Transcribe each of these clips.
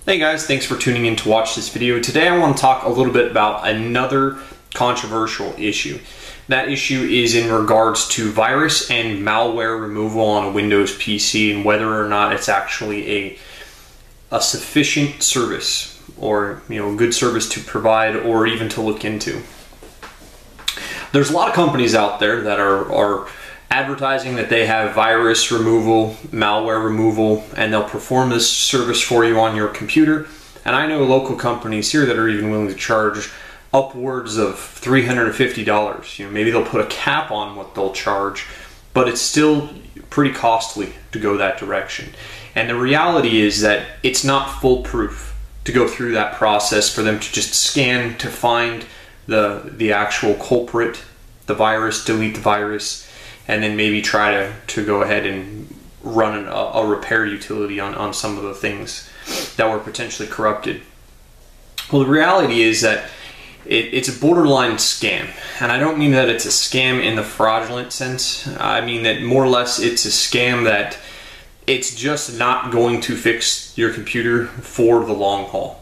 Hey guys, thanks for tuning in to watch this video. Today I want to talk a little bit about another controversial issue. That issue is in regards to virus and malware removal on a Windows PC and whether or not it's actually a sufficient service or good service to provide or even to look into. There's a lot of companies out there that are advertising that they have virus removal, malware removal, and they'll perform this service for you on your computer. And I know local companies here that are even willing to charge upwards of $350. Maybe they'll put a cap on what they'll charge, but it's still pretty costly to go that direction. And the reality is that it's not foolproof to go through that process for them to just scan to find the actual culprit, the virus, delete the virus, and then maybe try to go ahead and run a repair utility on some of the things that were potentially corrupted. Well, the reality is that it's a borderline scam. And I don't mean that it's a scam in the fraudulent sense. I mean that more or less it's a scam that it's just not going to fix your computer for the long haul.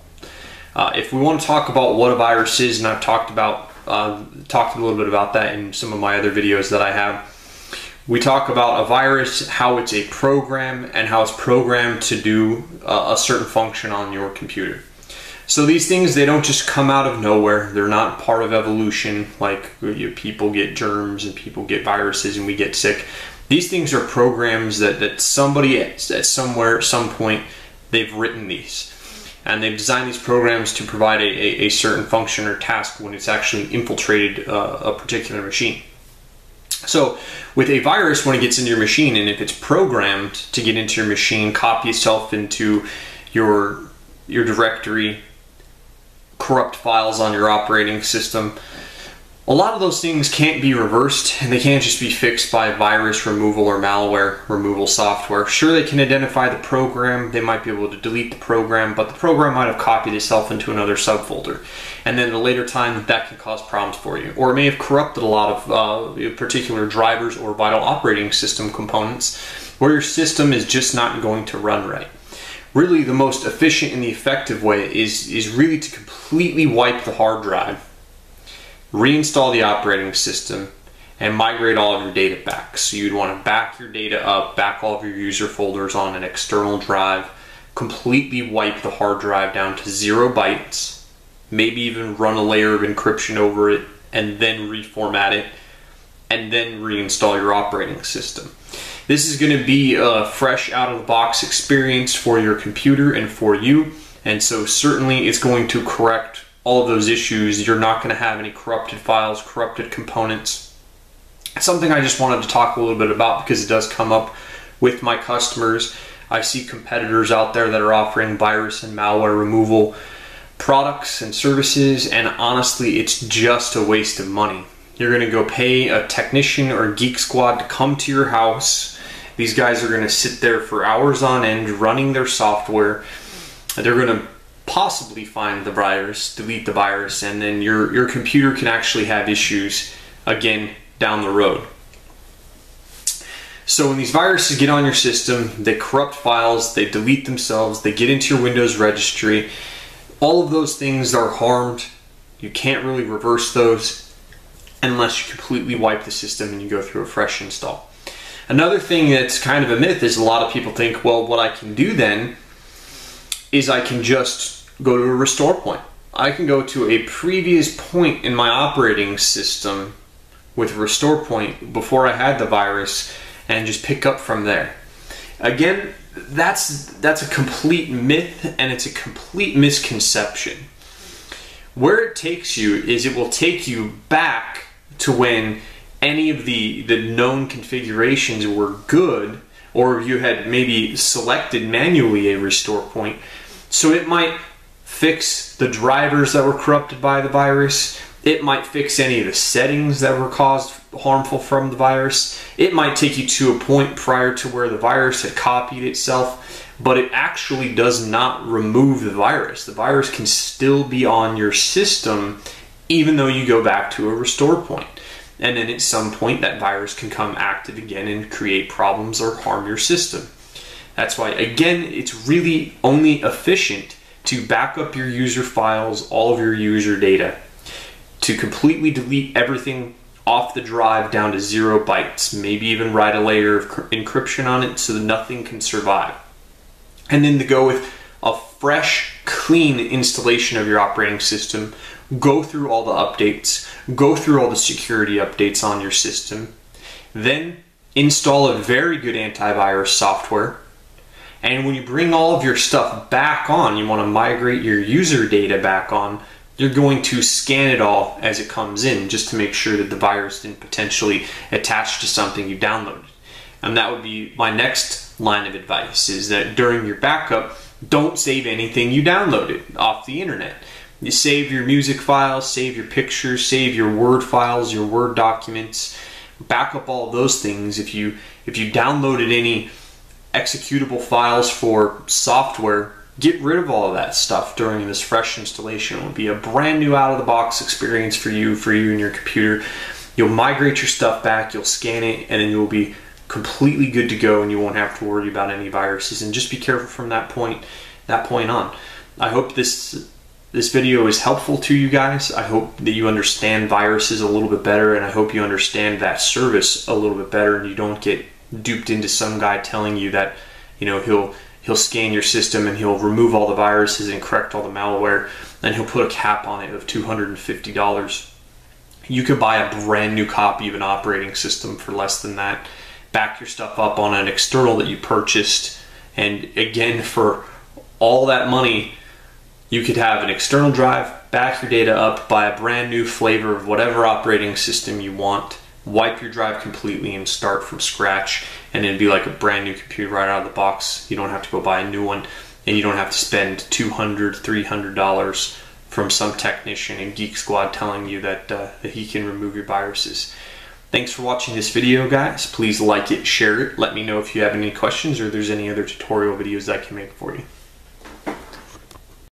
If we want to talk about what a virus is, and I've talked a little bit about that in some of my other videos that I have. We talk about a virus, how it's a program, and how it's programmed to do a certain function on your computer. So these things, they don't just come out of nowhere. They're not part of evolution, like people get germs and people get viruses and we get sick. These things are programs that somebody at somewhere, at some point, they've written these. And they've designed these programs to provide a certain function or task when it's actually infiltrated a particular machine. So with a virus, when it gets into your machine, and if it's programmed to get into your machine, copy itself into your directory, corrupt files on your operating system, a lot of those things can't be reversed, and they can't just be fixed by virus removal or malware removal software. Sure, they can identify the program, they might be able to delete the program, but the program might have copied itself into another subfolder. And then at a later time, that can cause problems for you. Or it may have corrupted a lot of particular drivers or vital operating system components where your system is just not going to run right. Really, the most efficient and the effective way is really to completely wipe the hard drive, reinstall the operating system, and migrate all of your data back. So you'd want to back your data up, back all of your user folders on an external drive, completely wipe the hard drive down to 0 bytes, maybe even run a layer of encryption over it, and then reformat it, and then reinstall your operating system. This is going to be a fresh out-of-the-box experience for your computer and for you, and so certainly it's going to correct all of those issues. You're not going to have any corrupted files, corrupted components. It's something I just wanted to talk a little bit about because it does come up with my customers. I see competitors out there that are offering virus and malware removal products and services, and honestly, it's just a waste of money. You're going to go pay a technician or a geek squad to come to your house. These guys are going to sit there for hours on end running their software. They're going to possibly find the virus, delete the virus, and then your computer can actually have issues again down the road. So when these viruses get on your system, they corrupt files, they delete themselves, they get into your Windows registry. All of those things are harmed. You can't really reverse those unless you completely wipe the system and you go through a fresh install. Another thing that's kind of a myth is a lot of people think, well, what I can do then is I can just go to a restore point. I can go to a previous point in my operating system with restore point before I had the virus and just pick up from there. Again, that's a complete myth, and it's a complete misconception. Where it takes you is it will take you back to when any of the known configurations were good, or you had maybe selected manually a restore point. So it might fix the drivers that were corrupted by the virus. It might fix any of the settings that were caused harmful from the virus. It might take you to a point prior to where the virus had copied itself, but it actually does not remove the virus. The virus can still be on your system even though you go back to a restore point. And then at some point that virus can come active again and create problems or harm your system. That's why, again, it's really only efficient to back up your user files, all of your user data, to completely delete everything off the drive down to 0 bytes, maybe even write a layer of encryption on it so that nothing can survive. And then to go with a fresh, clean installation of your operating system, go through all the updates, go through all the security updates on your system, then install a very good antivirus software. And when you bring all of your stuff back on, you want to migrate your user data back on, you're going to scan it all as it comes in just to make sure that the virus didn't potentially attach to something you downloaded. And that would be my next line of advice, is that during your backup, don't save anything you downloaded off the internet. You save your music files, save your pictures, save your Word files, your Word documents, back up all of those things. If you downloaded any executable files for software, get rid of all of that stuff during this fresh installation. It will be a brand new out-of-the-box experience for you and your computer. You'll migrate your stuff back, you'll scan it, and then you'll be completely good to go, and you won't have to worry about any viruses. And just be careful from that point on. I hope this video is helpful to you guys. I hope that you understand viruses a little bit better, and I hope you understand that service a little bit better, and you don't get duped into some guy telling you that, you know, he'll scan your system and he'll remove all the viruses and correct all the malware, and he'll put a cap on it of $250. You could buy a brand new copy of an operating system for less than that. Back your stuff up on an external that you purchased, and again, for all that money, you could have an external drive, back your data up, buy a brand new flavor of whatever operating system you want, wipe your drive completely and start from scratch, and it'd be like a brand new computer right out of the box. You don't have to go buy a new one, and you don't have to spend $200, $300 from some technician in Geek Squad telling you that he can remove your viruses. Thanks for watching this video, guys. Please like it, share it. Let me know if you have any questions or there's any other tutorial videos I can make for you.